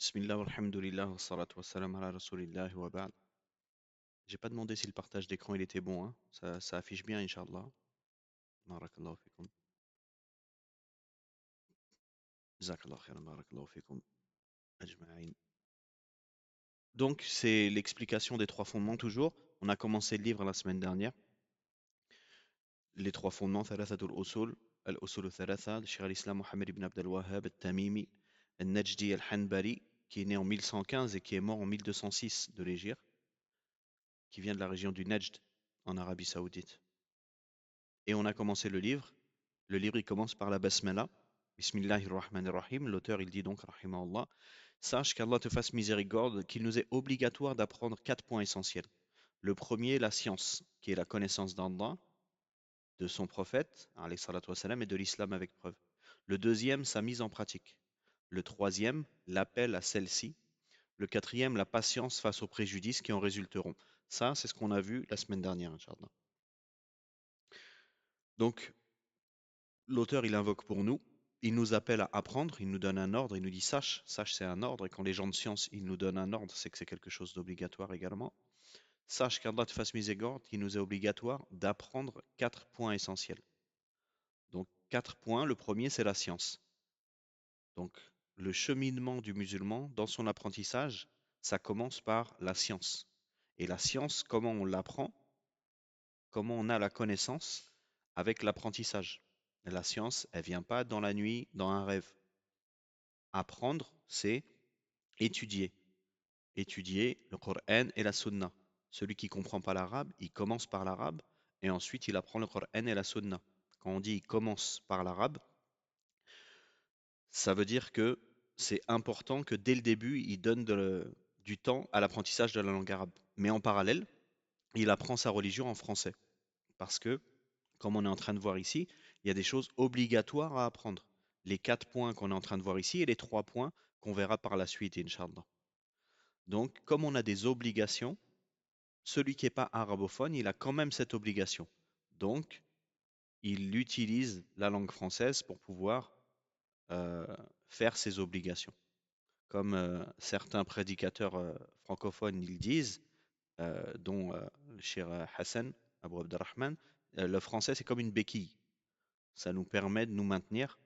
Bismillah, alhamdulillah, wa salatu wa salam ala rasulillah wa ba'd. J'ai pas demandé si le partage d'écran il était bon, hein. Ça affiche bien, Inch'Allah. Barakallahu fikum. Jazakallah khairan, barakallahu fikum. Ajma'in. Donc, c'est l'explication des trois fondements toujours. On a commencé le livre la semaine dernière. Les trois fondements, Thalathatul Usul, Al-Usul Thalatha, de Cheikh al-Islam Mohammed ibn Abd al-Wahhab al-Tamimi, al-Najdi al-Hanbali, qui est né en 1115 et qui est mort en 1206 de l'Hégire, qui vient de la région du Najd, en Arabie Saoudite. Et on a commencé le livre. Le livre, il commence par la basmala. Bismillahirrahmanirrahim. L'auteur, il dit donc, rahimahullah, sache qu'Allah te fasse miséricorde, qu'il nous est obligatoire d'apprendre quatre points essentiels. Le premier, la science, qui est la connaissance d'Allah, de son prophète, alayhi salatu wassalam, et de l'islam avec preuve. Le deuxième, sa mise en pratique. Le troisième, l'appel à celle-ci. Le quatrième, la patience face aux préjudices qui en résulteront. Ça, c'est ce qu'on a vu la semaine dernière, Inch'Allah. Donc, l'auteur, il invoque pour nous, il nous appelle à apprendre, il nous donne un ordre, il nous dit sache, sache c'est un ordre, et quand les gens de science, ils nous donnent un ordre, c'est que c'est quelque chose d'obligatoire également. Sache qu'Allah te fasse miséricorde, qu'il nous est obligatoire d'apprendre quatre points essentiels. Donc quatre points, le premier c'est la science. Donc le cheminement du musulman dans son apprentissage, ça commence par la science. Et la science, comment on l'apprend, comment on a la connaissance avec l'apprentissage. La science, elle vient pas dans la nuit, dans un rêve. Apprendre, c'est étudier. Étudier le Coran et la Sunna. Celui qui ne comprend pas l'arabe, il commence par l'arabe et ensuite il apprend le Coran et la Sunna. Quand on dit il commence par l'arabe, ça veut dire que c'est important que dès le début, il donne du temps à l'apprentissage de la langue arabe. Mais en parallèle, il apprend sa religion en français. Parce que, comme on est en train de voir ici, il y a des choses obligatoires à apprendre. Les quatre points qu'on est en train de voir ici et les trois points qu'on verra par la suite, Inch'Allah. Donc, comme on a des obligations, celui qui n'est pas arabophone, il a quand même cette obligation. Donc, il utilise la langue française pour pouvoir euh, faire ses obligations. Comme certains prédicateurs francophones ils disent, dont le Cheikh Hassan Abu Abderrahman, le français c'est comme une béquille. Ça nous permet de nous maintenir,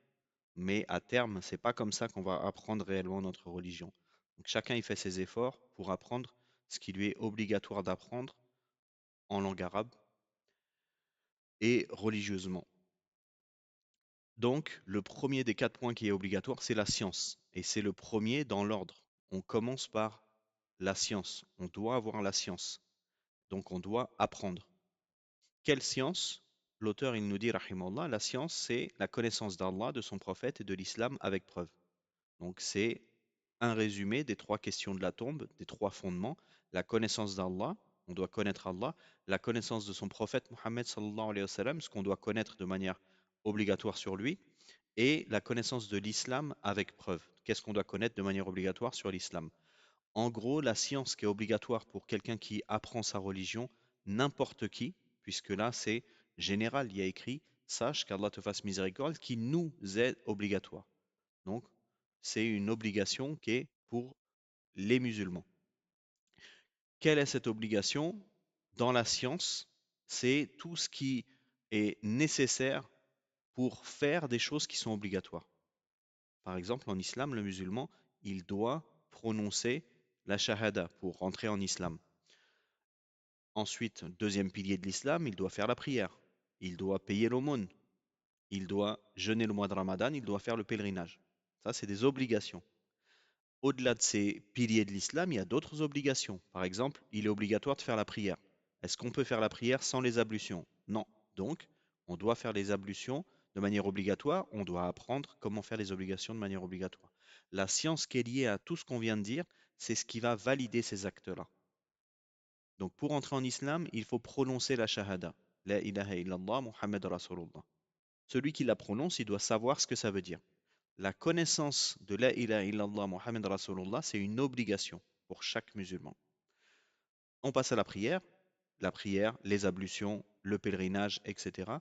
mais à terme, c'est pas comme ça qu'on va apprendre réellement notre religion. Donc chacun il fait ses efforts pour apprendre ce qui lui est obligatoire d'apprendre en langue arabe et religieusement. Donc, le premier des quatre points qui est obligatoire, c'est la science. Et c'est le premier dans l'ordre. On commence par la science. On doit avoir la science. Donc, on doit apprendre. Quelle science? L'auteur, il nous dit, rahimallah, la science, c'est la connaissance d'Allah, de son prophète et de l'islam avec preuve. Donc, c'est un résumé des trois questions de la tombe, des trois fondements. La connaissance d'Allah, on doit connaître Allah. La connaissance de son prophète Mohammed sallallahu alayhi wa sallam, ce qu'on doit connaître de manière obligatoire sur lui et la connaissance de l'islam avec preuve. Qu'est-ce qu'on doit connaître de manière obligatoire sur l'islam? En gros, la science qui est obligatoire pour quelqu'un qui apprend sa religion, n'importe qui, puisque là c'est général, il y a écrit, sache qu'Allah te fasse miséricorde, qui nous est obligatoire. Donc, c'est une obligation qui est pour les musulmans. Quelle est cette obligation? Dans la science, c'est tout ce qui est nécessaire pour faire des choses qui sont obligatoires. Par exemple, en islam, le musulman, il doit prononcer la shahada pour rentrer en islam. Ensuite, deuxième pilier de l'islam, il doit faire la prière. Il doit payer l'aumône. Il doit jeûner le mois de Ramadan. Il doit faire le pèlerinage. Ça, c'est des obligations. Au-delà de ces piliers de l'islam, il y a d'autres obligations. Par exemple, il est obligatoire de faire la prière. Est-ce qu'on peut faire la prière sans les ablutions? Non. Donc, on doit faire les ablutions de manière obligatoire. On doit apprendre comment faire les obligations de manière obligatoire. La science qui est liée à tout ce qu'on vient de dire, c'est ce qui va valider ces actes-là. Donc, pour entrer en islam, il faut prononcer la shahada. La ilaha illallah Muhammad Rasulullah. Celui qui la prononce, il doit savoir ce que ça veut dire. La connaissance de la ilaha illallah Muhammad Rasulullah, c'est une obligation pour chaque musulman. On passe à la prière, les ablutions, le pèlerinage, etc.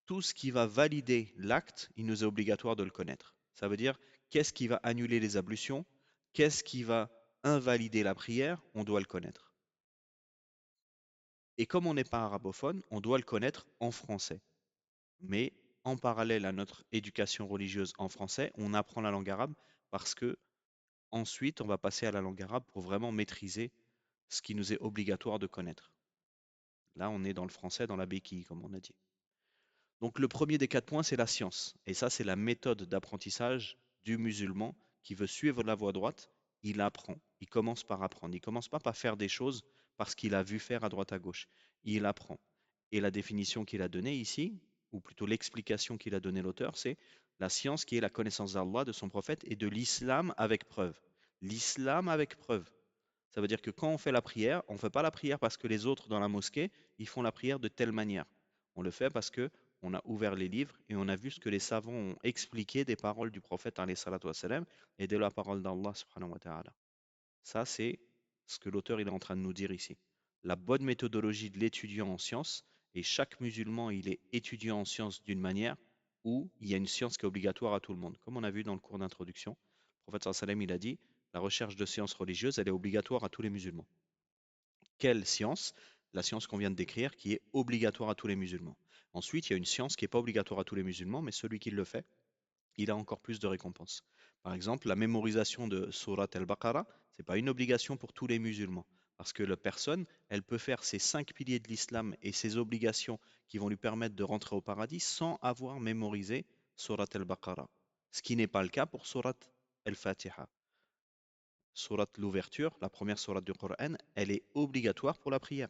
Tout ce qui va valider l'acte, il nous est obligatoire de le connaître. Ça veut dire, qu'est-ce qui va annuler les ablutions? Qu'est-ce qui va invalider la prière? On doit le connaître. Et comme on n'est pas arabophone, on doit le connaître en français. Mais en parallèle à notre éducation religieuse en français, on apprend la langue arabe parce que ensuite on va passer à la langue arabe pour vraiment maîtriser ce qui nous est obligatoire de connaître. Là, on est dans le français, dans la béquille, comme on a dit. Donc le premier des 4 points, c'est la science. Et ça, c'est la méthode d'apprentissage du musulman qui veut suivre la voie droite. Il apprend. Il commence par apprendre. Il commence pas par faire des choses parce qu'il a vu faire à droite à gauche. Il apprend. Et la définition qu'il a donnée ici, ou plutôt l'explication qu'il a donnée l'auteur, c'est la science qui est la connaissance d'Allah, de son prophète et de l'islam avec preuve. L'islam avec preuve. Ça veut dire que quand on fait la prière, on ne fait pas la prière parce que les autres dans la mosquée, ils font la prière de telle manière. On le fait parce que on a ouvert les livres et on a vu ce que les savants ont expliqué des paroles du prophète alayhi salatu wassalam, et de la parole d'Allah subhanahu wa ta'ala. Ça, c'est ce que l'auteur il est en train de nous dire ici. La bonne méthodologie de l'étudiant en sciences, et chaque musulman il est étudiant en sciences d'une manière, où il y a une science qui est obligatoire à tout le monde. Comme on a vu dans le cours d'introduction, le prophète sallallahu alayhi wa sallam, il a dit la recherche de sciences religieuses, elle est obligatoire à tous les musulmans. Quelle science? La science qu'on vient de décrire, qui est obligatoire à tous les musulmans. Ensuite, il y a une science qui n'est pas obligatoire à tous les musulmans, mais celui qui le fait, il a encore plus de récompenses. Par exemple, la mémorisation de Surat al-Baqarah, ce n'est pas une obligation pour tous les musulmans. Parce que la personne, elle peut faire ses 5 piliers de l'islam et ses obligations qui vont lui permettre de rentrer au paradis sans avoir mémorisé Surat al-Baqarah. Ce qui n'est pas le cas pour Surat al-Fatiha. Surat l'ouverture, la première surat du Coran, elle est obligatoire pour la prière.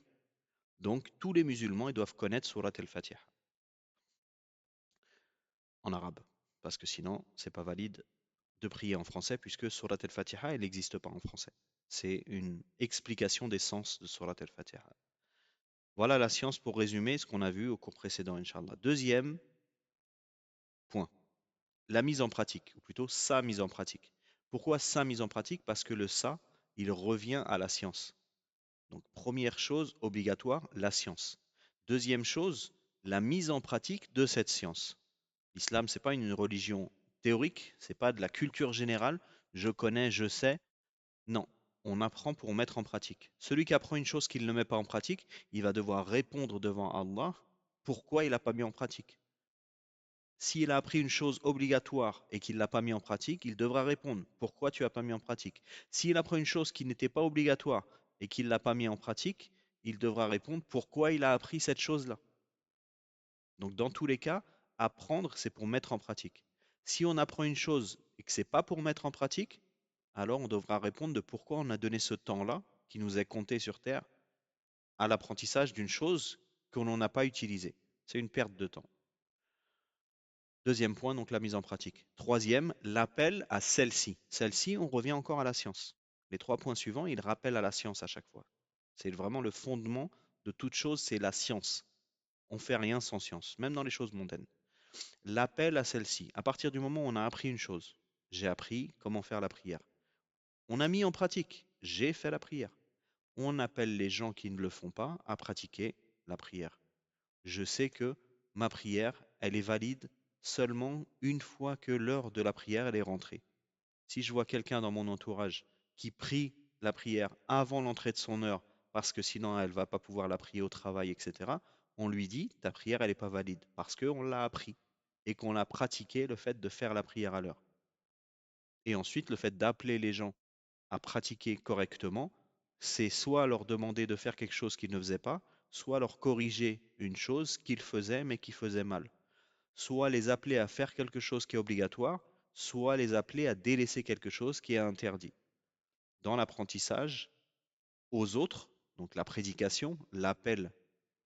Donc tous les musulmans ils doivent connaître Surat al-Fatiha en arabe. Parce que sinon, c'est pas valide de prier en français puisque Surat al-Fatiha, elle n'existe pas en français. C'est une explication des sens de Surat al-Fatiha. Voilà la science pour résumer ce qu'on a vu au cours précédent, Inch'Allah. Deuxième point, la mise en pratique, ou plutôt sa mise en pratique. Pourquoi sa mise en pratique? Parce que le ça, il revient à la science. Donc, première chose obligatoire, la science. Deuxième chose, la mise en pratique de cette science. L'islam, c'est pas une religion théorique, c'est pas de la culture générale. Je connais, je sais. Non, on apprend pour mettre en pratique. Celui qui apprend une chose qu'il ne met pas en pratique, il va devoir répondre devant Allah pourquoi il n'a pas mis en pratique. S'il a appris une chose obligatoire et qu'il ne l'a pas mis en pratique, il devra répondre pourquoi tu n'as pas mis en pratique. S'il apprend une chose qui n'était pas obligatoire et qu'il ne l'a pas mis en pratique, il devra répondre pourquoi il a appris cette chose-là. Donc dans tous les cas, apprendre, c'est pour mettre en pratique. Si on apprend une chose et que ce n'est pas pour mettre en pratique, alors on devra répondre de pourquoi on a donné ce temps-là, qui nous est compté sur Terre, à l'apprentissage d'une chose qu'on n'en a pas utilisée. C'est une perte de temps. Deuxième point, donc la mise en pratique. Troisième, l'appel à celle-ci. Celle-ci, on revient encore à la science. Les 3 points suivants, ils rappellent à la science à chaque fois. C'est vraiment le fondement de toute chose, c'est la science. On ne fait rien sans science, même dans les choses mondaines. L'appel à celle-ci. À partir du moment où on a appris une chose, j'ai appris comment faire la prière. On a mis en pratique, j'ai fait la prière. On appelle les gens qui ne le font pas à pratiquer la prière. Je sais que ma prière, elle est valide seulement une fois que l'heure de la prière, elle est rentrée. Si je vois quelqu'un dans mon entourage qui prie la prière avant l'entrée de son heure, parce que sinon elle va pas pouvoir la prier au travail, etc., on lui dit, ta prière, elle n'est pas valide, parce qu'on l'a appris et qu'on l'a pratiqué le fait de faire la prière à l'heure. Et ensuite, le fait d'appeler les gens à pratiquer correctement, c'est soit leur demander de faire quelque chose qu'ils ne faisaient pas, soit leur corriger une chose qu'ils faisaient mais qui faisait mal. Soit les appeler à faire quelque chose qui est obligatoire, soit les appeler à délaisser quelque chose qui est interdit. Dans l'apprentissage, aux autres, donc la prédication, l'appel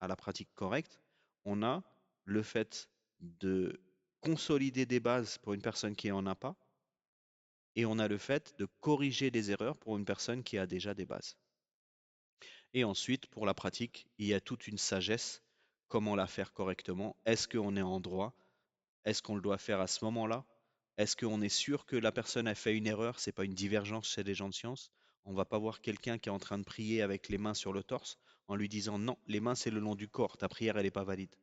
à la pratique correcte, on a le fait de consolider des bases pour une personne qui n'en a pas, et on a le fait de corriger des erreurs pour une personne qui a déjà des bases. Et ensuite, pour la pratique, il y a toute une sagesse, comment la faire correctement. Est-ce qu'on est en droit? Est-ce qu'on le doit faire à ce moment-là? Est-ce qu'on est sûr que la personne a fait une erreur? C'est pas une divergence chez les gens de science. On va pas voir quelqu'un qui est en train de prier avec les mains sur le torse en lui disant non, les mains c'est le long du corps, ta prière elle n'est pas valide.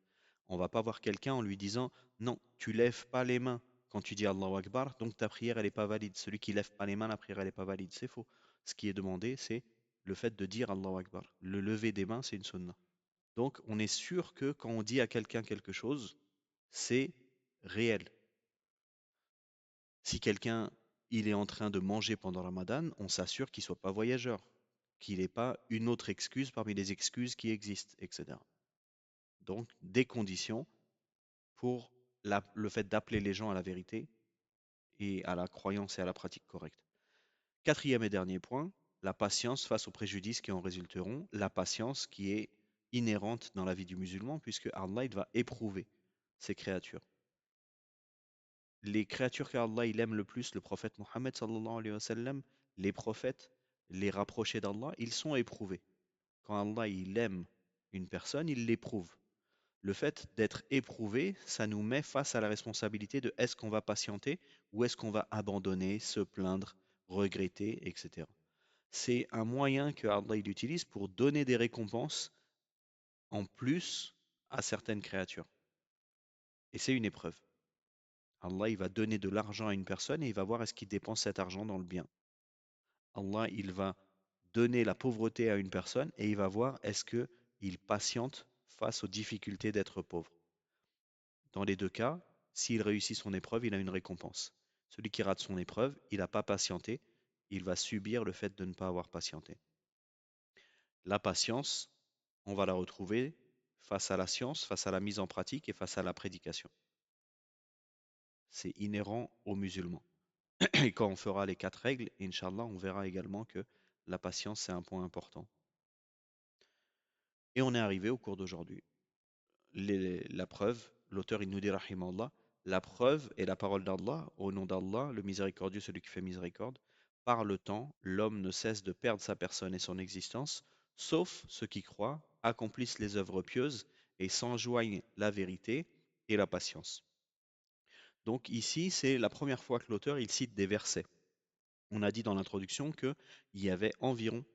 On va pas voir quelqu'un en lui disant non, tu lèves pas les mains quand tu dis Allahu Akbar, donc ta prière, elle n'est pas valide. Celui qui lève pas les mains, la prière, elle n'est pas valide. C'est faux. Ce qui est demandé, c'est le fait de dire Allahu Akbar. Le lever des mains, c'est une sunna. Donc, on est sûr que quand on dit à quelqu'un quelque chose, c'est réel. Si quelqu'un, il est en train de manger pendant Ramadan, on s'assure qu'il soit pas voyageur, qu'il n'ait pas une autre excuse parmi les excuses qui existent, etc. Donc, des conditions pour le fait d'appeler les gens à la vérité et à la croyance et à la pratique correcte. Quatrième et dernier point, la patience face aux préjudices qui en résulteront, la patience qui est inhérente dans la vie du musulman, puisque Allah il va éprouver ses créatures. Les créatures qu'Allah il aime le plus, le prophète Mohammed sallallahu alayhi wa sallam, les prophètes, les rapprochés d'Allah, ils sont éprouvés. Quand Allah il aime une personne, il l'éprouve. Le fait d'être éprouvé, ça nous met face à la responsabilité de est-ce qu'on va patienter ou est-ce qu'on va abandonner, se plaindre, regretter, etc. C'est un moyen que Allah il utilise pour donner des récompenses en plus à certaines créatures. Et c'est une épreuve. Allah il va donner de l'argent à une personne et il va voir est-ce qu'il dépense cet argent dans le bien. Allah il va donner la pauvreté à une personne et il va voir est-ce que il patiente face aux difficultés d'être pauvre. Dans les deux cas, s'il réussit son épreuve, il a une récompense. Celui qui rate son épreuve, il n'a pas patienté, il va subir le fait de ne pas avoir patienté. La patience, on va la retrouver face à la science, face à la mise en pratique et face à la prédication. C'est inhérent aux musulmans. Et quand on fera les 4 règles, Inch'Allah, on verra également que la patience, c'est un point important. Et on est arrivé au cours d'aujourd'hui. La preuve, l'auteur il nous dit rahimallah, la preuve est la parole d'Allah, au nom d'Allah, le miséricordieux, celui qui fait miséricorde. Par le temps, l'homme ne cesse de perdre sa personne et son existence, sauf ceux qui croient, accomplissent les œuvres pieuses et s'enjoignent la vérité et la patience. Donc ici, c'est la première fois que l'auteur il cite des versets. On a dit dans l'introduction qu'il y avait environ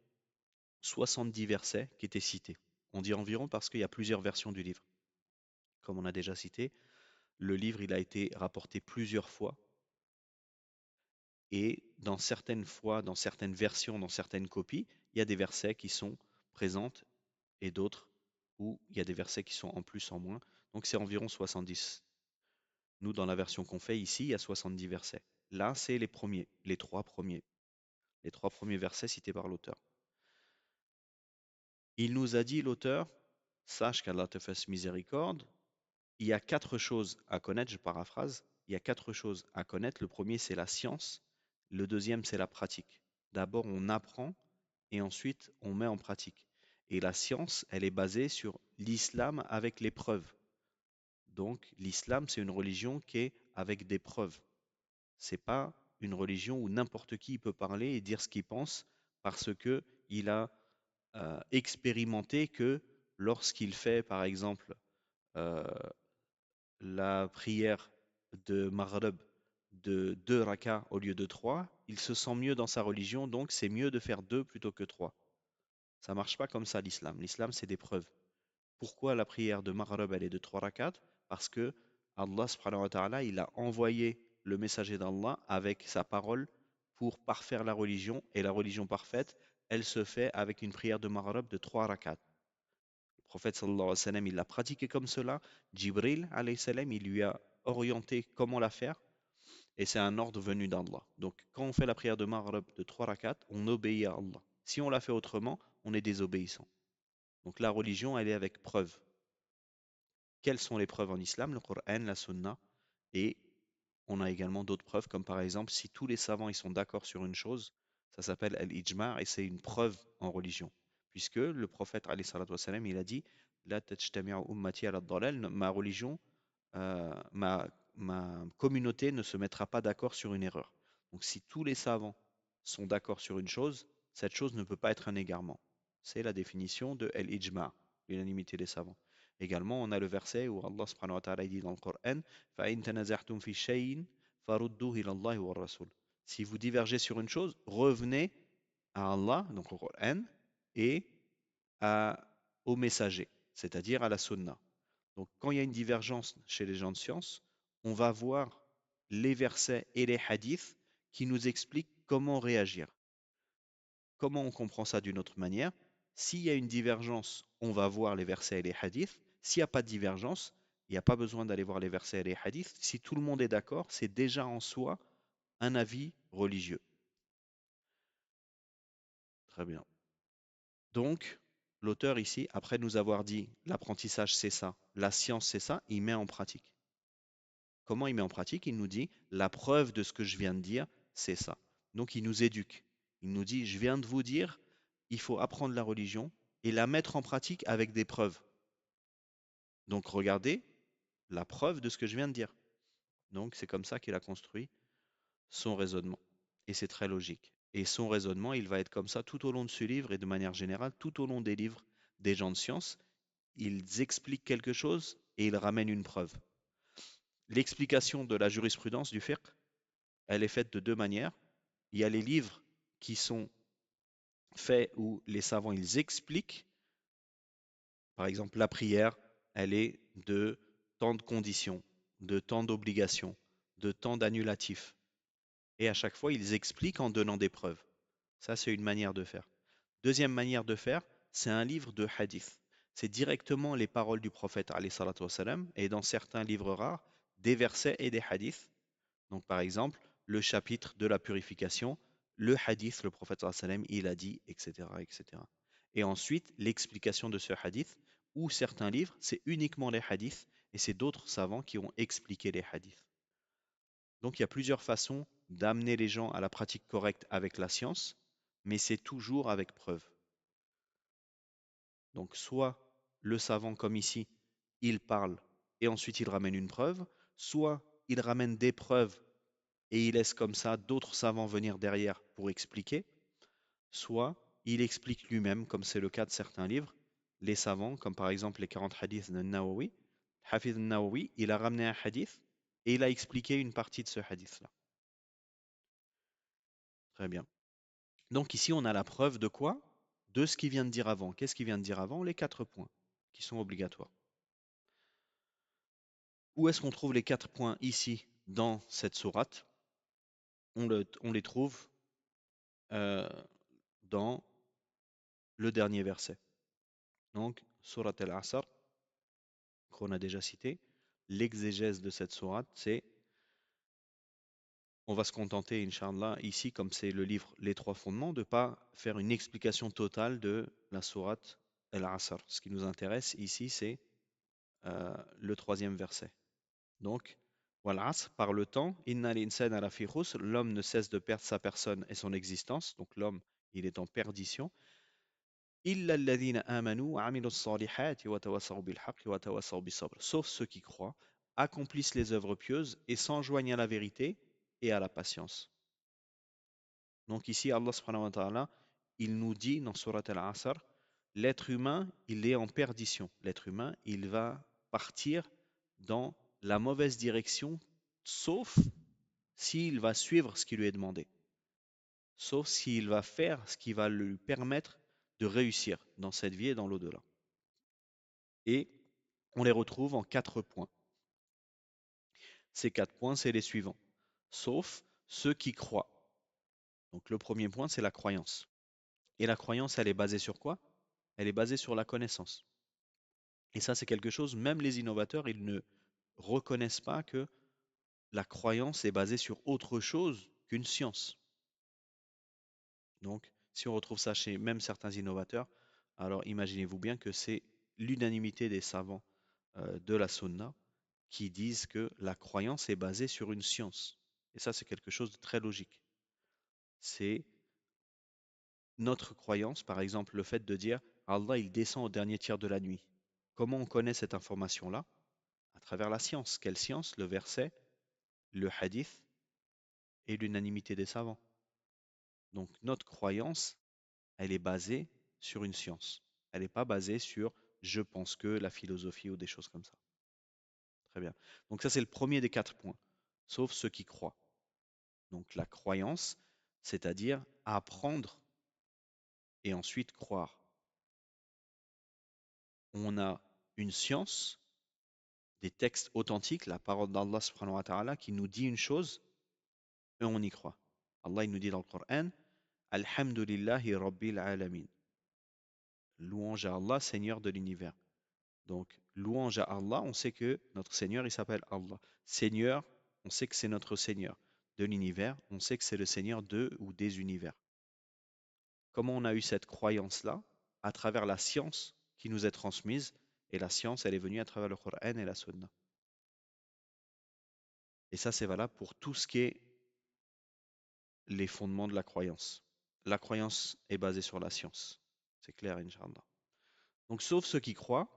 70 versets qui étaient cités. On dit environ parce qu'il y a plusieurs versions du livre. Comme on a déjà cité, le livre il a été rapporté plusieurs fois et dans certaines fois, dans certaines versions, dans certaines copies, il y a des versets qui sont présentes et d'autres où il y a des versets qui sont en plus, en moins. Donc c'est environ 70. Nous, dans la version qu'on fait ici, il y a 70 versets. Là, c'est les premiers, les trois premiers versets cités par l'auteur. Il nous a dit, l'auteur, sache qu'Allah te fasse miséricorde. Il y a 4 choses à connaître, je paraphrase. Il y a 4 choses à connaître. Le premier, c'est la science. Le deuxième, c'est la pratique. D'abord, on apprend et ensuite, on met en pratique. Et la science, elle est basée sur l'islam avec les preuves. Donc, l'islam, c'est une religion qui est avec des preuves. C'est pas une religion où n'importe qui peut parler et dire ce qu'il pense parce que il a expérimenté que lorsqu'il fait, par exemple, euh, la prière de Maghreb de 2 rakas au lieu de 3, il se sent mieux dans sa religion, donc c'est mieux de faire 2 plutôt que 3. Ça marche pas comme ça l'islam. L'islam, c'est des preuves. Pourquoi la prière de Maghreb, elle est de 3 rakats? Parce que Allah subhanahu wa ta'ala, il a envoyé le messager d'Allah avec sa parole pour parfaire la religion. Et la religion parfaite, elle se fait avec une prière de Maghreb de 3 rakats. Le prophète sallallahu alayhi wa sallam, il l'a pratiqué comme cela. Jibril alayhi salam, il lui a orienté comment la faire. Et c'est un ordre venu d'Allah. Donc, quand on fait la prière de Maghreb de 3 rakats, on obéit à Allah. Si on la fait autrement, on est désobéissant. Donc, la religion, elle est avec preuve. Quelles sont les preuves en islam? Le Coran, la Sunna. Et on a également d'autres preuves, comme par exemple, si tous les savants ils sont d'accord sur une chose, ça s'appelle al-ijma' et c'est une preuve en religion. Puisque le prophète, alayhi salatu wassalam, il a dit La tajtami'u ummati ala dalal, ma religion, ma communauté ne se mettra pas d'accord sur une erreur. Donc si tous les savants sont d'accord sur une chose, cette chose ne peut pas être un égarement. C'est la définition de al-ijma', l'unanimité des savants. Également, on a le verset où Allah subhanahu wa ta'ala dit dans le Coran فَإِن تَنَزَعْتُمْ فِي شَيْءٍ فَرُدُّوهُ إِلَى اللَّهِ وَالرَّسُولِ. Si vous divergez sur une chose, revenez à Allah, donc au Coran, et au messager, c'est-à-dire à la sunna. Donc quand il y a une divergence chez les gens de science, on va voir les versets et les hadiths qui nous expliquent comment réagir. Comment on comprend ça d'une autre manière? S'il y a une divergence, on va voir les versets et les hadiths. S'il n'y a pas de divergence, il n'y a pas besoin d'aller voir les versets et les hadiths. Si tout le monde est d'accord, c'est déjà en soi un avis religieux. Très bien. Donc, l'auteur ici, après nous avoir dit l'apprentissage c'est ça, la science c'est ça, il met en pratique. Comment il met en pratique? Il nous dit la preuve de ce que je viens de dire, c'est ça. Donc il nous éduque. Il nous dit je viens de vous dire, il faut apprendre la religion et la mettre en pratique avec des preuves. Donc regardez la preuve de ce que je viens de dire. Donc c'est comme ça qu'il a construit son raisonnement. Et c'est très logique. Et son raisonnement, il va être comme ça tout au long de ce livre et de manière générale, tout au long des livres des gens de science. Ils expliquent quelque chose et ils ramènent une preuve. L'explication de la jurisprudence du fiqh, elle est faite de deux manières. Il y a les livres qui sont faits où les savants ils expliquent. Par exemple, la prière, elle est de tant de conditions, de tant d'obligations, de tant d'annulatifs. Et à chaque fois, ils expliquent en donnant des preuves. Ça, c'est une manière de faire. Deuxième manière de faire, c'est un livre de hadith. C'est directement les paroles du prophète alayhi salatu wassalam, et dans certains livres rares, des versets et des hadiths. Donc par exemple, le chapitre de la purification, le hadith, le prophète sallallahu alayhi wa sallam, il a dit, etc., etc. Et ensuite, l'explication de ce hadith, ou certains livres, c'est uniquement les hadiths, et c'est d'autres savants qui ont expliqué les hadiths. Donc il y a plusieurs façons d'amener les gens à la pratique correcte avec la science, mais c'est toujours avec preuve. Donc soit le savant, comme ici, il parle et ensuite il ramène une preuve, soit il ramène des preuves et il laisse comme ça d'autres savants venir derrière pour expliquer, soit il explique lui-même, comme c'est le cas de certains livres, les savants, comme par exemple les 40 hadiths de Nawawi. Hafiz Nawawi, il a ramené un hadith et il a expliqué une partie de ce hadith-là. Très bien. Donc ici, on a la preuve de quoi? De ce qu'il vient de dire avant. Qu'est-ce qu'il vient de dire avant? Les 4 points qui sont obligatoires. Où est-ce qu'on trouve les 4 points ici dans cette sourate? On les trouve euh, dans le dernier verset. Donc, sourate al-Asr, qu'on a déjà cité. L'exégèse de cette sourate, c'est, on va se contenter, Inch'Allah, ici, comme c'est le livre Les Trois Fondements, de ne pas faire une explication totale de la sourate al-Asr. Ce qui nous intéresse ici, c'est le troisième verset. Donc, Wal-Asr, par le temps, Inna l'insana lafi khusr, l'homme ne cesse de perdre sa personne et son existence. Donc l'homme, il est en perdition. Illa alladhina amanu wa amilu s-salihati wa tawassaw bil haqqi wa tawassaw bis sabr. Sauf ceux qui croient, accomplissent les œuvres pieuses et s'enjoignent à la vérité et à la patience. Donc ici, Allah subhanahu wa ta'ala, il nous dit dans Surat Al-Asr, l'être humain, il est en perdition. L'être humain, il va partir dans la mauvaise direction, sauf s'il va suivre ce qui lui est demandé. Sauf s'il va faire ce qui va lui permettre de réussir dans cette vie et dans l'au-delà. Et on les retrouve en 4 points. Ces 4 points, c'est les suivants. Sauf ceux qui croient. Donc le premier point, c'est la croyance. Et la croyance, elle est basée sur quoi? Elle est basée sur la connaissance. Et ça, c'est quelque chose, même les innovateurs, ils ne reconnaissent pas que la croyance est basée sur autre chose qu'une science. Donc, si on retrouve ça chez même certains innovateurs, alors imaginez-vous bien que c'est l'unanimité des savants de la Sunna qui disent que la croyance est basée sur une science. Et ça, c'est quelque chose de très logique. C'est notre croyance, par exemple, le fait de dire Allah, il descend au dernier tiers de la nuit. Comment on connaît cette information-là? À travers la science. Quelle science? Le verset, le hadith et l'unanimité des savants. Donc notre croyance, elle est basée sur une science. Elle n'est pas basée sur je pense que la philosophie ou des choses comme ça. Très bien. Donc ça, c'est le premier des 4 points, sauf ceux qui croient. Donc la croyance, c'est-à-dire apprendre et ensuite croire. On a une science, des textes authentiques, la parole d'Allah subhanahu wa ta'ala qui nous dit une chose et on y croit. Allah il nous dit dans le Coran, Alhamdulillahi Rabbil Alamin. Louange à Allah, Seigneur de l'univers. Donc, louange à Allah, on sait que notre Seigneur, il s'appelle Allah. Seigneur, on sait que c'est notre Seigneur. De l'univers, on sait que c'est le Seigneur de ou des univers. Comment on a eu cette croyance-là? À travers la science qui nous est transmise. Et la science, elle est venue à travers le Coran et la Sunna. Et ça, c'est valable pour tout ce qui est les fondements de la croyance. La croyance est basée sur la science. C'est clair, Inch'Allah. Donc, sauf ceux qui croient,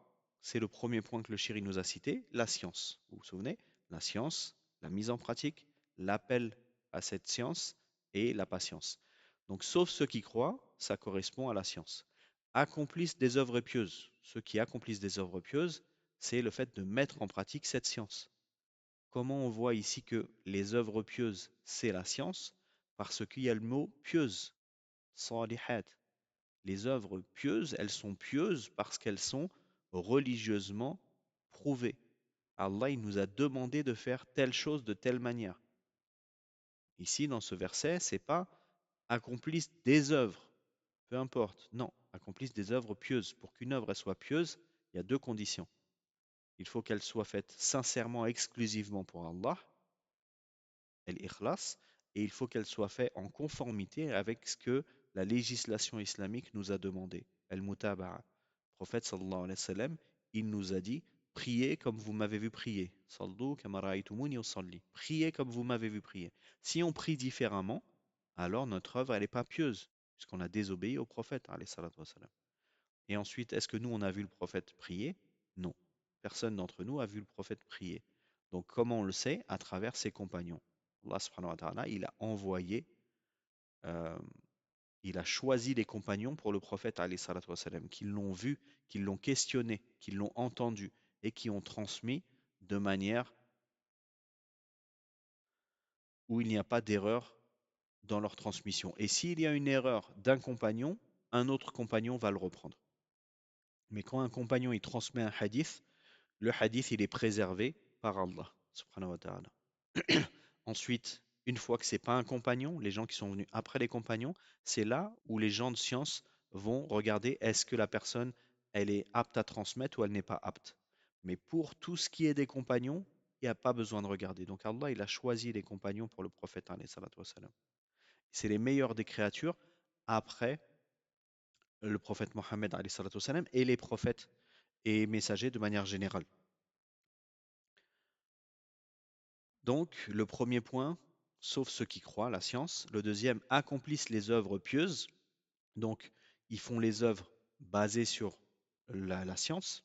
c'est le premier point que le Shiri nous a cité, la science. Vous vous souvenez? La science, la mise en pratique, l'appel à cette science et la patience. Donc, sauf ceux qui croient, ça correspond à la science. Accomplissent des œuvres pieuses. Ceux qui accomplissent des œuvres pieuses, c'est le fait de mettre en pratique cette science. Comment on voit ici que les œuvres pieuses, c'est la science? Parce qu'il y a le mot pieuse, salihat. Les œuvres pieuses, elles sont pieuses parce qu'elles sont religieusement prouvées. Allah, il nous a demandé de faire telle chose de telle manière. Ici, dans ce verset, c'est pas accomplissent des œuvres, peu importe. Non, accomplissent des œuvres pieuses. Pour qu'une œuvre elle soit pieuse, il y a deux conditions. Il faut qu'elle soit faite sincèrement, exclusivement pour Allah, el-ikhlas, et il faut qu'elle soit faite en conformité avec ce que la législation islamique nous a demandé, el-mutaba'a. Le prophète sallallahu alayhi wa sallam, il nous a dit, priez comme vous m'avez vu prier. Sallu kama ra'aytumuni usalli. Priez comme vous m'avez vu prier. Si on prie différemment, alors notre œuvre, elle n'est pas pieuse, puisqu'on a désobéi au prophète, alayhi salatu wa salam. Et ensuite, est-ce que nous, on a vu le prophète prier? Non. Personne d'entre nous a vu le prophète prier. Donc, comment on le sait? À travers ses compagnons. Allah subhanahu wa ta'ala, il a envoyé, euh, il a choisi les compagnons pour le prophète, alayhi salatu wa salam, qui l'ont vu, qui l'ont questionné, qui l'ont entendu et qui ont transmis de manière où il n'y a pas d'erreur dans leur transmission. Et s'il y a une erreur d'un compagnon, un autre compagnon va le reprendre. Mais quand un compagnon il transmet un hadith, le hadith il est préservé par Allah subhanahu wa ta'ala. Ensuite, une fois que c'est pas un compagnon, les gens qui sont venus après les compagnons, c'est là où les gens de science vont regarder est-ce que la personne elle est apte à transmettre ou elle n'est pas apte. Mais pour tout ce qui est des compagnons, il n'y a pas besoin de regarder. Donc Allah il a choisi les compagnons pour le prophète alayhi salatu wa salam. C'est les meilleurs des créatures après le prophète Mohammed alayhi salatu wa salam et les prophètes et messagers de manière générale. Donc, le premier point, sauf ceux qui croient, la science. Le deuxième, accomplissent les œuvres pieuses. Donc, ils font les œuvres basées sur la science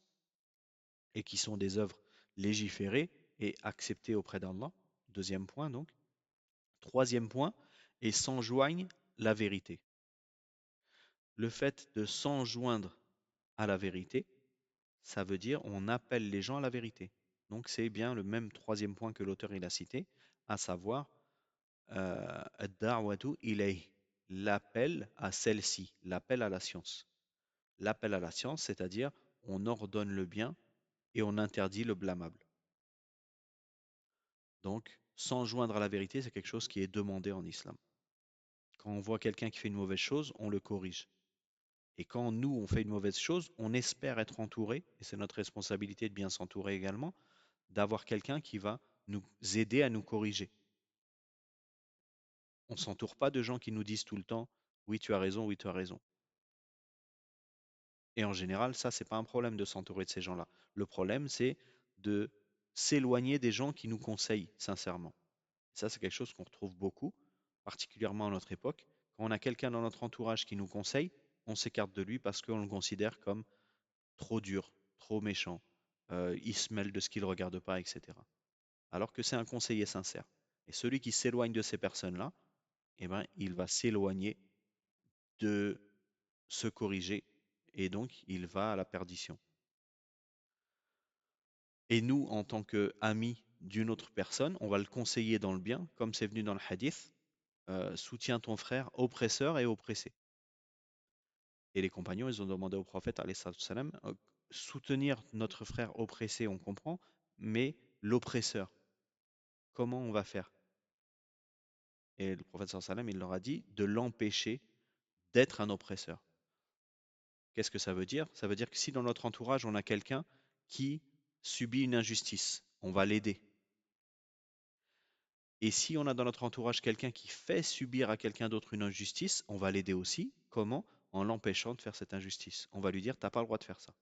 et qui sont des œuvres légiférées et acceptées auprès d'Allah. Deuxième point, donc. Troisième point, et s'enjoignent la vérité. Le fait de s'enjoindre à la vérité, ça veut dire on appelle les gens à la vérité. Donc, c'est bien le même troisième point que l'auteur il a cité, à savoir ad-da'watu ilayh, l'appel à celle-ci, l'appel à la science. L'appel à la science, c'est-à-dire on ordonne le bien et on interdit le blâmable. Donc, s'enjoindre à la vérité, c'est quelque chose qui est demandé en islam. Quand on voit quelqu'un qui fait une mauvaise chose, on le corrige. Et quand nous, on fait une mauvaise chose, on espère être entouré, et c'est notre responsabilité de bien s'entourer également, d'avoir quelqu'un qui va nous aider à nous corriger. On ne s'entoure pas de gens qui nous disent tout le temps, oui, tu as raison, oui, tu as raison. Et en général, ça, c'est pas un problème de s'entourer de ces gens-là. Le problème, c'est de s'éloigner des gens qui nous conseillent sincèrement. Ça, c'est quelque chose qu'on retrouve beaucoup, particulièrement à notre époque. Quand on a quelqu'un dans notre entourage qui nous conseille, on s'écarte de lui parce qu'on le considère comme trop dur, trop méchant, il se mêle de ce qu'il ne regarde pas, etc. Alors que c'est un conseiller sincère. Et celui qui s'éloigne de ces personnes-là, eh ben, il va s'éloigner de se corriger et donc il va à la perdition. Et nous, en tant qu'amis d'une autre personne, on va le conseiller dans le bien, comme c'est venu dans le hadith, soutiens ton frère oppresseur et oppressé. Et les compagnons, ils ont demandé au prophète, alayhi salatu wassalam, soutenir notre frère oppressé, on comprend, mais l'oppresseur, comment on va faire? Et le prophète sallallahu alayhi wa sallam, il leur a dit de l'empêcher d'être un oppresseur. Qu'est-ce que ça veut dire? Ça veut dire que si dans notre entourage, on a quelqu'un qui subit une injustice, on va l'aider. Et si on a dans notre entourage quelqu'un qui fait subir à quelqu'un d'autre une injustice, on va l'aider aussi. Comment? En l'empêchant de faire cette injustice. On va lui dire, t'as pas le droit de faire ça.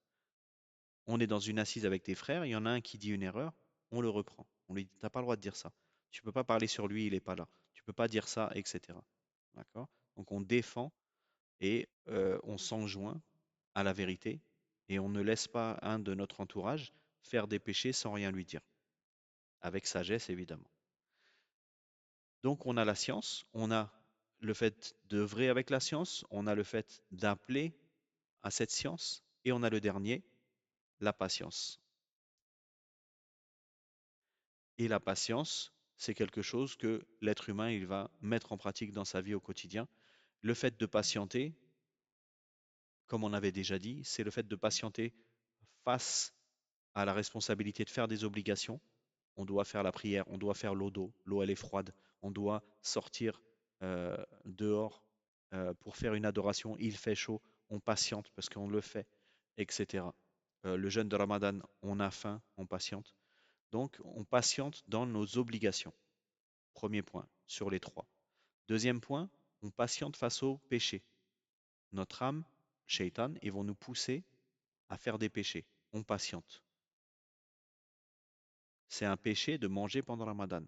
On est dans une assise avec tes frères, il y en a un qui dit une erreur, on le reprend. On lui dit, t'as pas le droit de dire ça. Tu peux pas parler sur lui, il est pas là. Tu peux pas dire ça, etc. D'accord? Donc on défend et on s'enjoint à la vérité et on ne laisse pas un de notre entourage faire des péchés sans rien lui dire, avec sagesse évidemment. Donc on a la science, on a le fait d'œuvrer avec la science, on a le fait d'appeler à cette science et on a le dernier, la patience. Et la patience, c'est quelque chose que l'être humain il va mettre en pratique dans sa vie au quotidien. Le fait de patienter, comme on avait déjà dit, c'est le fait de patienter face à la responsabilité de faire des obligations. On doit faire la prière, on doit faire l'eau d'eau, l'eau elle est froide, on doit sortir dehors pour faire une adoration, il fait chaud, on patiente parce qu'on le fait, etc. Le jeûne de Ramadan, on a faim, on patiente. Donc on patiente dans nos obligations. Premier point sur les trois. Deuxième point, on patiente face au péché. Notre âme, shaitan, ils vont nous pousser à faire des péchés. On patiente. C'est un péché de manger pendant Ramadan.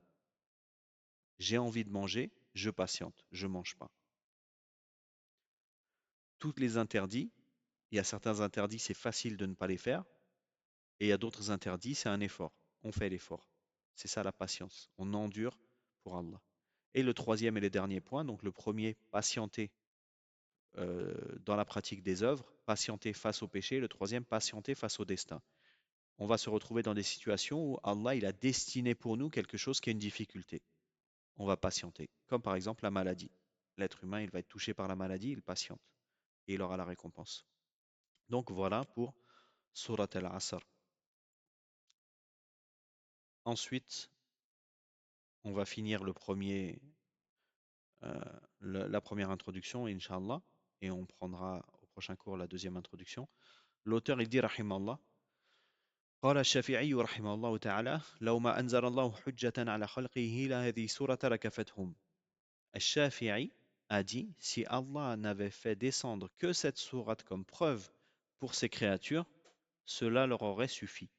J'ai envie de manger, je patiente, je mange pas. Tous les interdits, il y a certains interdits, c'est facile de ne pas les faire, et il y a d'autres interdits, c'est un effort. On fait l'effort. C'est ça la patience. On endure pour Allah. Et le troisième et le dernier point, donc le premier, patienter dans la pratique des œuvres, patienter face au péché, le troisième, patienter face au destin. On va se retrouver dans des situations où Allah il a destiné pour nous quelque chose qui est une difficulté. On va patienter, comme par exemple la maladie. L'être humain, il va être touché par la maladie, il patiente et il aura la récompense. Donc voilà pour Surat al-Asr. Ensuite, on va finir euh, la première introduction, Inch'Allah, et on prendra au prochain cours la deuxième introduction. L'auteur, il dit, Rahimallah, قال الشافعي رحمه الله تعالى لو ما أنزل الله حجة على خلقه لهذه سورة ركفتهم. Al-Shafi'i a dit, si Allah n'avait fait descendre que cette sourate comme preuve pour ses créatures, cela leur aurait suffi.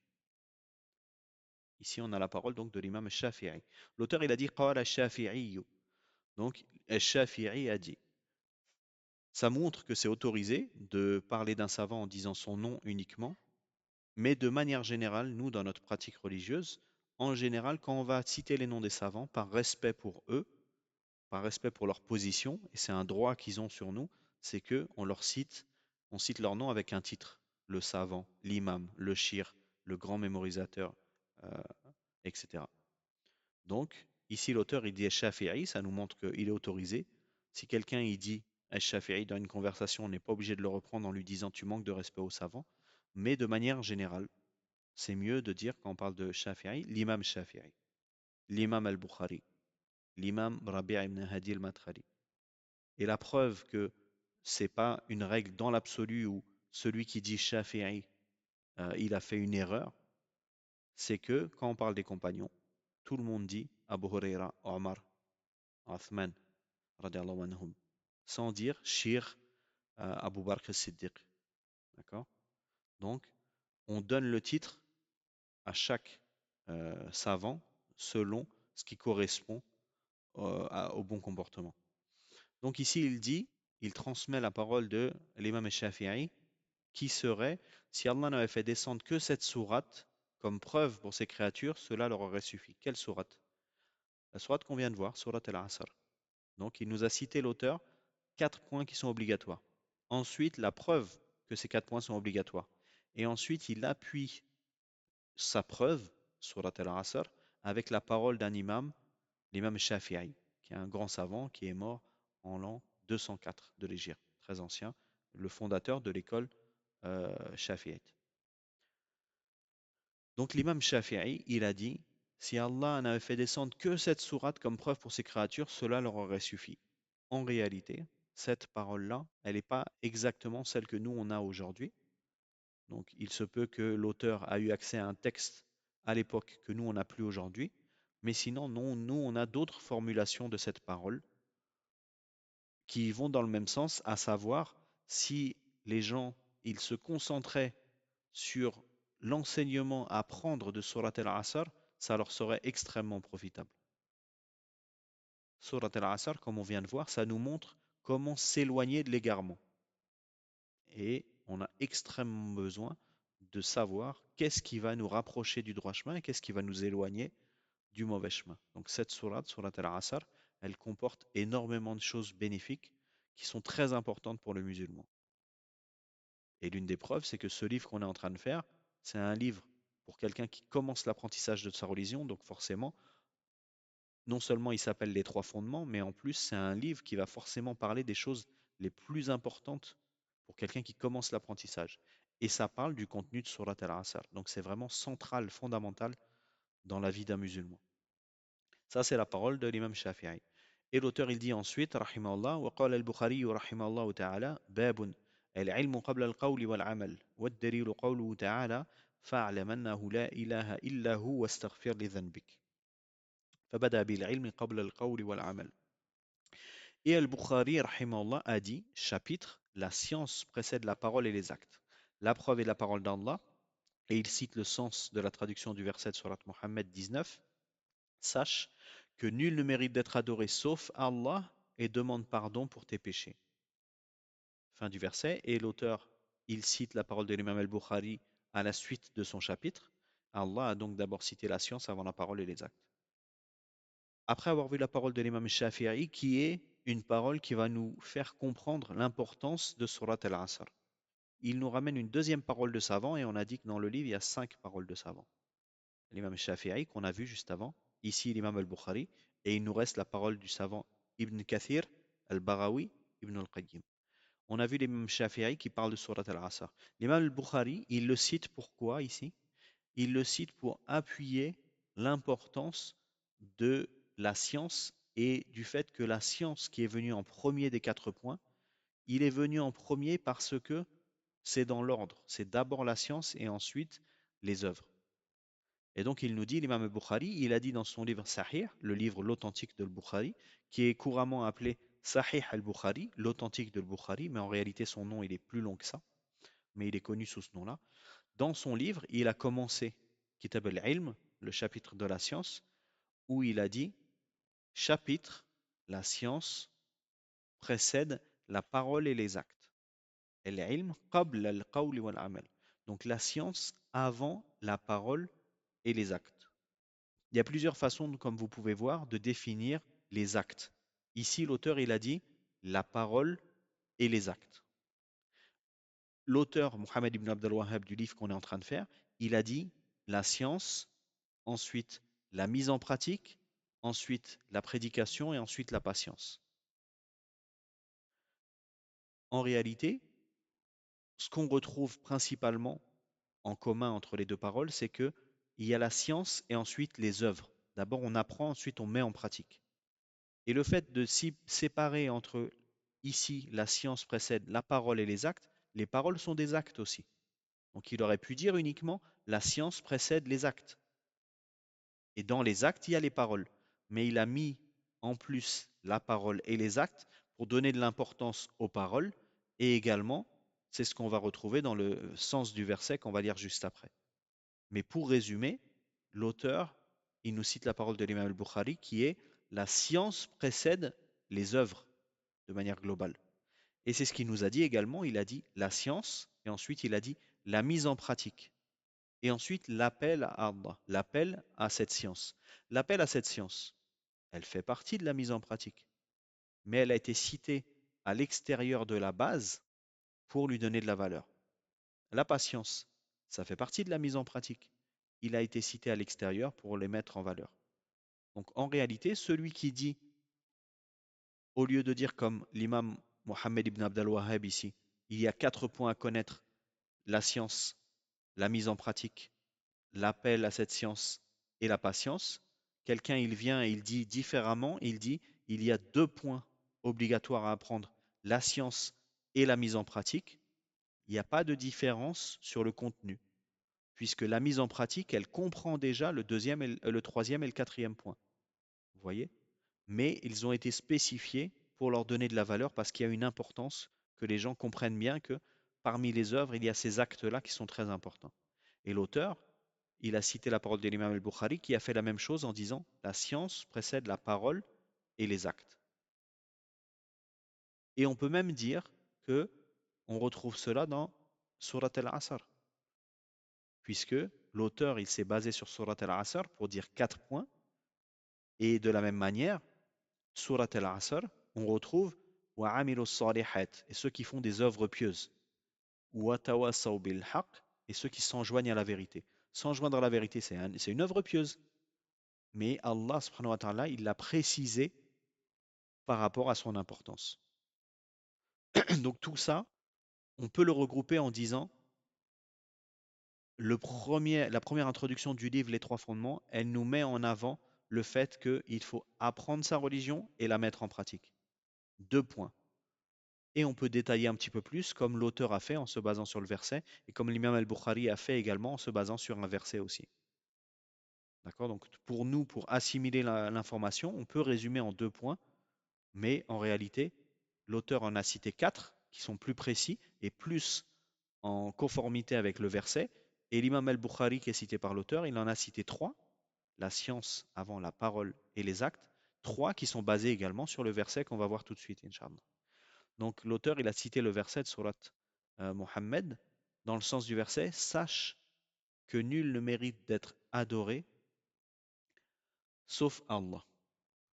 Ici, on a la parole donc de l'imam Shafi'i. L'auteur, il a dit قال الشافعي. Donc, Shafi'i a dit. Ça montre que c'est autorisé de parler d'un savant en disant son nom uniquement, mais de manière générale, nous, dans notre pratique religieuse, en général, quand on va citer les noms des savants, par respect pour eux, par respect pour leur position, et c'est un droit qu'ils ont sur nous, c'est que on cite leur nom avec un titre, le savant, l'imam, le shir, le grand mémorisateur, euh, etc. Donc, ici l'auteur il dit Shafi'i, ça nous montre qu'il est autorisé. Si quelqu'un il dit Shafi'i dans une conversation, on n'est pas obligé de le reprendre en lui disant tu manques de respect au savant, mais de manière générale, c'est mieux de dire quand on parle de Shafi'i, l'imam al-Bukhari, l'imam Rabi' ibn Hadi al-Madkhali. Et la preuve que c'est pas une règle dans l'absolu où celui qui dit Shafi'i, il a fait une erreur, c'est que quand on parle des compagnons, tout le monde dit Abu Huraira, Omar, Othman, radiallahu anhum, sans dire Shir Abu Bakr Siddiq. D'accord? Donc, on donne le titre à chaque savant selon ce qui correspond au bon comportement. Donc ici, il transmet la parole de l'imam Shafi'i, qui serait, si Allah n'avait fait descendre que cette sourate comme preuve pour ses créatures, cela leur aurait suffi. Quelle sourate? La sourate qu'on vient de voir, sourate al-Asr. Donc il nous a cité l'auteur 4 points qui sont obligatoires. Ensuite, la preuve que ces 4 points sont obligatoires. Et ensuite, il appuie sa preuve, sourate al-Asr, avec la parole d'un imam, l'imam Shafi'i, qui est un grand savant qui est mort en l'an 204 de l'Hégire, très ancien, le fondateur de l'école Shafi'ite. Donc l'imam Shafi'i, il a dit, si Allah n'avait fait descendre que cette sourate comme preuve pour ses créatures, cela leur aurait suffi. En réalité, cette parole-là, elle n'est pas exactement celle que nous, on a aujourd'hui. Donc il se peut que l'auteur a eu accès à un texte à l'époque que nous, on n'a plus aujourd'hui. Mais sinon, non, nous, on a d'autres formulations de cette parole qui vont dans le même sens, à savoir si les gens, ils se concentraient sur l'enseignement à prendre de Surat al-Asr, ça leur serait extrêmement profitable. Surat al-Asr, comme on vient de voir, ça nous montre comment s'éloigner de l'égarement. Et on a extrêmement besoin de savoir qu'est-ce qui va nous rapprocher du droit chemin et qu'est-ce qui va nous éloigner du mauvais chemin. Donc cette surat al-Asr, elle comporte énormément de choses bénéfiques qui sont très importantes pour le musulman. Et l'une des preuves, c'est que ce livre qu'on est en train de faire, c'est un livre pour quelqu'un qui commence l'apprentissage de sa religion, donc forcément, non seulement il s'appelle Les Trois Fondements, mais en plus c'est un livre qui va forcément parler des choses les plus importantes pour quelqu'un qui commence l'apprentissage. Et ça parle du contenu de Surat al-Asr. Donc c'est vraiment central, fondamental dans la vie d'un musulman. Ça, c'est la parole de l'imam Shafi'i. Et l'auteur, il dit ensuite, rahimahullah, وقال البخاري رحمه الله تعالى باب العلم قبل القول والعمل والدليل قوله تعالى فاعلم أنه لا إله إلا هو واستغفر لذنبك فبدأ بالعلم قبل القول والعمل. Et Al-Bukhari, rahimahullah, a dit, chapitre, la science précède la parole et les actes. La preuve est la parole d'Allah, et il cite le sens de la traduction du verset de Surat Mohammed 19. Sache que nul ne mérite d'être adoré sauf Allah et demande pardon pour tes péchés. Fin du verset. Et l'auteur, il cite la parole de l'imam al-Bukhari à la suite de son chapitre. Allah a donc d'abord cité la science avant la parole et les actes. Après avoir vu la parole de l'imam Shafi'i, qui est une parole qui va nous faire comprendre l'importance de Surat al-Asr. Il nous ramène une deuxième parole de savant et on a dit que dans le livre, il y a 5 paroles de savant. L'imam Shafi'i qu'on a vu juste avant, ici l'imam al-Bukhari, et il nous reste la parole du savant Ibn Kathir, al-Barawi, Ibn al-Qayyim. On a vu l'imam Shafi'i qui parle de Surat al-Asr. L'imam al-Bukhari, il le cite pourquoi ici? Il le cite pour appuyer l'importance de la science et du fait que la science qui est venue en premier des 4 points, il est venu en premier parce que c'est dans l'ordre. C'est d'abord la science et ensuite les œuvres. Et donc il nous dit, l'imam al-Bukhari, il a dit dans son livre Sahih, le livre l'authentique de al-Bukhari, qui est couramment appelé Sahih al-Bukhari, l'authentique de al-Bukhari, mais en réalité son nom il est plus long que ça, mais il est connu sous ce nom-là. Dans son livre, il a commencé Kitab al-Ilm, le chapitre de la science, où il a dit, chapitre, la science précède la parole et les actes. Al-ilm qabla al-qawl wal-amal. Donc la science avant la parole et les actes. Il y a plusieurs façons, comme vous pouvez voir, de définir les actes. Ici, l'auteur, il a dit la parole et les actes. L'auteur, Mohammed ibn Abdel Wahhab, du livre qu'on est en train de faire, il a dit la science, ensuite la mise en pratique, ensuite la prédication et ensuite la patience. En réalité, ce qu'on retrouve principalement en commun entre les deux paroles, c'est que il y a la science et ensuite les œuvres. D'abord, on apprend, ensuite on met en pratique. Et le fait de séparer entre ici la science précède la parole et les paroles sont des actes aussi. Donc il aurait pu dire uniquement la science précède les actes. Et dans les actes, il y a les paroles. Mais il a mis en plus la parole et les actes pour donner de l'importance aux paroles. Et également, c'est ce qu'on va retrouver dans le sens du verset qu'on va lire juste après. Mais pour résumer, l'auteur, il nous cite la parole de l'imam al-Bukhari qui est la science précède les œuvres de manière globale. Et c'est ce qu'il nous a dit également, il a dit la science et ensuite il a dit la mise en pratique. Et ensuite l'appel à Allah, l'appel à cette science. L'appel à cette science, elle fait partie de la mise en pratique, mais elle a été citée à l'extérieur de la base pour lui donner de la valeur. La patience, ça fait partie de la mise en pratique. Il a été cité à l'extérieur pour les mettre en valeur. Donc en réalité, celui qui dit, au lieu de dire comme l'imam Mohammed ibn Abdel Wahhab ici, il y a 4 points à connaître, la science, la mise en pratique, l'appel à cette science et la patience. Quelqu'un, il vient et il dit différemment, il dit, il y a deux points obligatoires à apprendre, la science et la mise en pratique. Il n'y a pas de différence sur le contenu, puisque la mise en pratique, elle comprend déjà le deuxième, le troisième et le quatrième point. Vous voyez? Mais ils ont été spécifiés pour leur donner de la valeur parce qu'il y a une importance, que les gens comprennent bien que parmi les œuvres, il y a ces actes-là qui sont très importants. Et l'auteur, il a cité la parole de l'imam al-Bukhari qui a fait la même chose en disant la science précède la parole et les actes. Et on peut même dire que on retrouve cela dans Surat al-Asr, puisque l'auteur il s'est basé sur Surat al-Asr pour dire 4 points, et de la même manière, Surat al-Asr, on retrouve وَعَمِلُوا الصَّالِحَاتِ et ceux qui font des œuvres pieuses, وَتَوَاصَوْا بِالْحَقِّ et ceux qui s'enjoignent à la vérité. S'enjoindre à la vérité, c'est une œuvre pieuse, mais Allah subhanahu wa ta'ala, il l'a précisé par rapport à son importance. Donc tout ça, on peut le regrouper en disant la première introduction du livre Les Trois Fondements, elle nous met en avant le fait qu'il faut apprendre sa religion et la mettre en pratique. 2 points. Et on peut détailler un petit peu plus, comme l'auteur a fait en se basant sur le verset, et comme l'imam al-Bukhari a fait également en se basant sur un verset aussi. D'accord? Donc pour nous, pour assimiler l'information, on peut résumer en 2 points, mais en réalité, l'auteur en a cité 4 qui sont plus précis et plus en conformité avec le verset. Et l'imam al-Bukhari, qui est cité par l'auteur, il en a cité 3, la science avant la parole et les actes, 3 qui sont basés également sur le verset qu'on va voir tout de suite, Inch'Allah. Donc l'auteur, il a cité le verset de Surat Mohammed, dans le sens du verset, sache que nul ne mérite d'être adoré sauf Allah.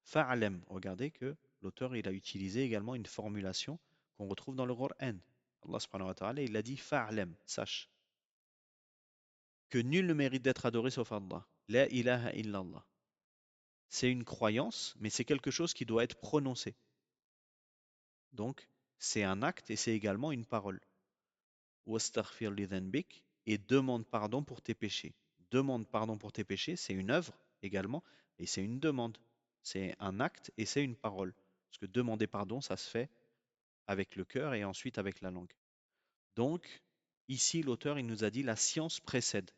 Fa'alem, regardez que l'auteur, il a utilisé également une formulation qu'on retrouve dans le Coran. Allah subhanahu wa ta'ala, il a dit fa'alem, sache que nul ne mérite d'être adoré sauf Allah. La ilaha illallah. C'est une croyance, mais c'est quelque chose qui doit être prononcé. Donc, c'est un acte et c'est également une parole. Wastaghfir li dhanbik et demande pardon pour tes péchés. Demande pardon pour tes péchés, c'est une œuvre également et c'est une demande. C'est un acte et c'est une parole. Parce que demander pardon, ça se fait avec le cœur et ensuite avec la langue. Donc, ici, l'auteur, il nous a dit la science précède.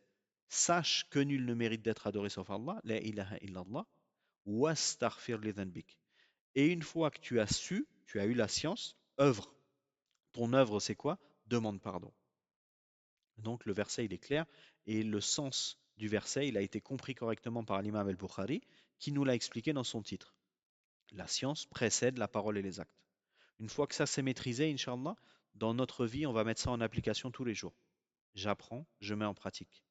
Sache que nul ne mérite d'être adoré sauf Allah, la ilaha illallah, wastaghfir li dhanbik. Et une fois que tu as su, tu as eu la science, œuvre. Ton œuvre, c'est quoi? Demande pardon. Donc le verset, il est clair, et le sens du verset, il a été compris correctement par l'imam al-Bukhari, qui nous l'a expliqué dans son titre. La science précède la parole et les actes. Une fois que ça s'est maîtrisé, Inch'Allah, dans notre vie, on va mettre ça en application tous les jours. J'apprends, je mets en pratique.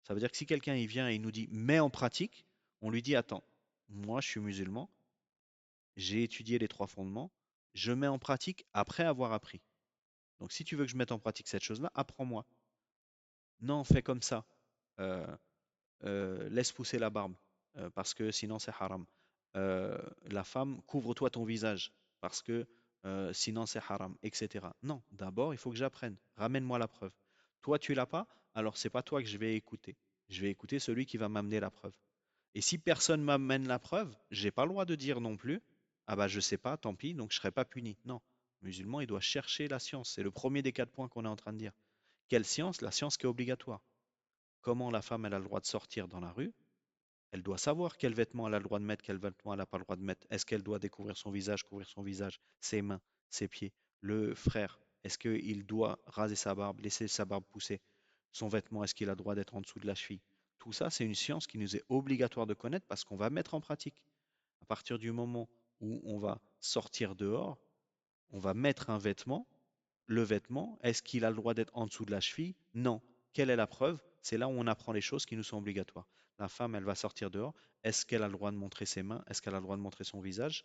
Ça veut dire que si quelqu'un il vient et il nous dit mets en pratique, on lui dit attends, moi je suis musulman, j'ai étudié les trois fondements, je mets en pratique après avoir appris. Donc si tu veux que je mette en pratique cette chose-là, apprends-moi. Non, fais comme ça. Euh, laisse pousser la barbe, parce que sinon c'est haram. La femme, couvre-toi ton visage, parce que sinon c'est haram, etc. Non, d'abord il faut que j'apprenne. Ramène-moi la preuve. Toi tu l'as pas, alors c'est pas toi que je vais écouter. Je vais écouter celui qui va m'amener la preuve. Et si personne m'amène la preuve, j'ai pas le droit de dire non plus, ah bah je sais pas, tant pis, donc je serai pas puni. Non, le musulman il doit chercher la science. C'est le premier des 4 points qu'on est en train de dire. Quelle science? La science qui est obligatoire. Comment la femme elle a le droit de sortir dans la rue? Elle doit savoir quel vêtement elle a le droit de mettre, quel vêtement elle n'a pas le droit de mettre. Est-ce qu'elle doit découvrir son visage, couvrir son visage, ses mains, ses pieds? Le frère, est-ce qu'il doit raser sa barbe, laisser sa barbe pousser? Son vêtement, est-ce qu'il a le droit d'être en dessous de la cheville? Tout ça, c'est une science qui nous est obligatoire de connaître parce qu'on va mettre en pratique. À partir du moment où on va sortir dehors, on va mettre un vêtement. Le vêtement, est-ce qu'il a le droit d'être en dessous de la cheville? Non. Quelle est la preuve? C'est là où on apprend les choses qui nous sont obligatoires. La femme, elle va sortir dehors. Est-ce qu'elle a le droit de montrer ses mains? Est-ce qu'elle a le droit de montrer son visage?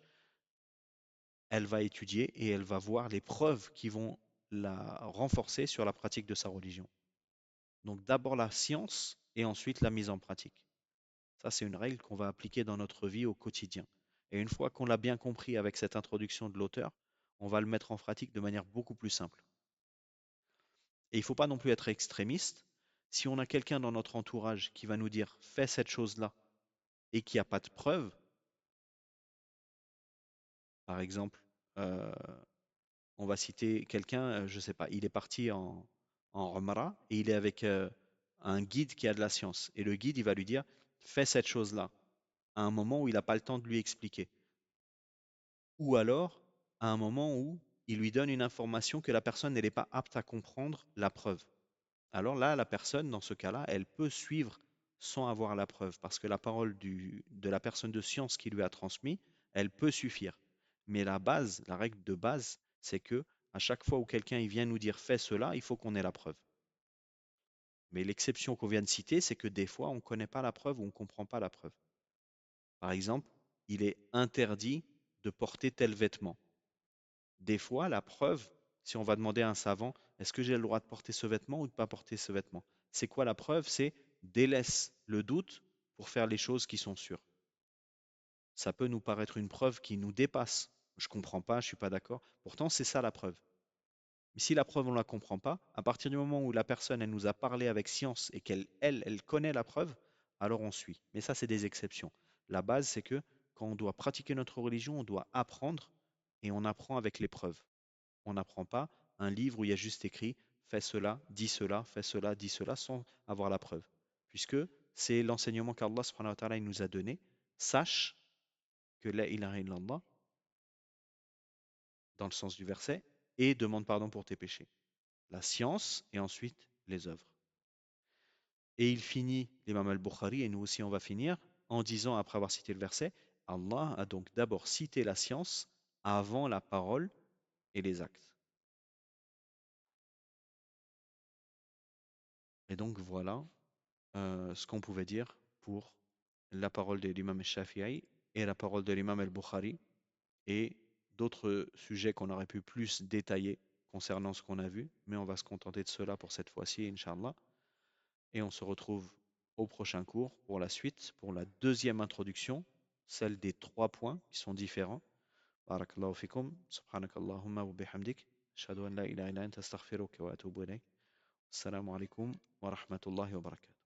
Elle va étudier et elle va voir les preuves qui vont la renforcer sur la pratique de sa religion. Donc d'abord la science et ensuite la mise en pratique. Ça, c'est une règle qu'on va appliquer dans notre vie au quotidien. Et une fois qu'on l'a bien compris avec cette introduction de l'auteur, on va le mettre en pratique de manière beaucoup plus simple. Et il ne faut pas non plus être extrémiste. Si on a quelqu'un dans notre entourage qui va nous dire fais cette chose-là et qui a pas de preuve, par exemple, euh, on va citer quelqu'un, je sais pas, il est parti en Umrah et il est avec un guide qui a de la science. Et le guide, il va lui dire fais cette chose-là à un moment où il n'a pas le temps de lui expliquer. Ou alors à un moment où il lui donne une information que la personne n'est pas apte à comprendre la preuve. Alors là, la personne, dans ce cas-là, elle peut suivre sans avoir la preuve, parce que la parole de la personne de science qui lui a transmis, elle peut suffire. Mais la base, la règle de base, c'est que à chaque fois où quelqu'un il vient nous dire fais cela, il faut qu'on ait la preuve. Mais l'exception qu'on vient de citer, c'est que des fois, on ne connaît pas la preuve ou on ne comprend pas la preuve. Par exemple, il est interdit de porter tel vêtement. Des fois, la preuve, si on va demander à un savant, est-ce que j'ai le droit de porter ce vêtement ou de ne pas porter ce vêtement? C'est quoi la preuve? C'est délaisse le doute pour faire les choses qui sont sûres. Ça peut nous paraître une preuve qui nous dépasse. Je comprends pas, je suis pas d'accord. Pourtant, c'est ça la preuve. Mais si la preuve, on ne la comprend pas, à partir du moment où la personne, elle nous a parlé avec science et elle connaît la preuve, alors on suit. Mais ça, c'est des exceptions. La base, c'est que quand on doit pratiquer notre religion, on doit apprendre et on apprend avec les preuves. On n'apprend pas un livre où il y a juste écrit fais cela, fais cela, dis cela sans avoir la preuve. Puisque c'est l'enseignement qu'Allah subhanahu wa ta'ala il nous a donné. Sache que la ilaha illallah, dans le sens du verset, et demande pardon pour tes péchés. La science et ensuite les œuvres. Et il finit, l'imam al-Bukhari, et nous aussi on va finir, en disant, après avoir cité le verset, Allah a donc d'abord cité la science avant la parole et les actes. Et donc voilà ce qu'on pouvait dire pour la parole de l'imam al-Shafi'i et la parole de l'imam al-Bukhari et d'autres sujets qu'on aurait pu plus détailler concernant ce qu'on a vu, mais on va se contenter de cela pour cette fois-ci, Inch'Allah. Et on se retrouve au prochain cours pour la suite, pour la deuxième introduction, celle des trois points qui sont différents. Barakallahu fikum, subhanakallahumma wa bihamdik, ashhadu an la ilaha illa anta astaghfiruka wa atubu ilayk. Assalamu alaikum wa rahmatullahi wa barakatuh.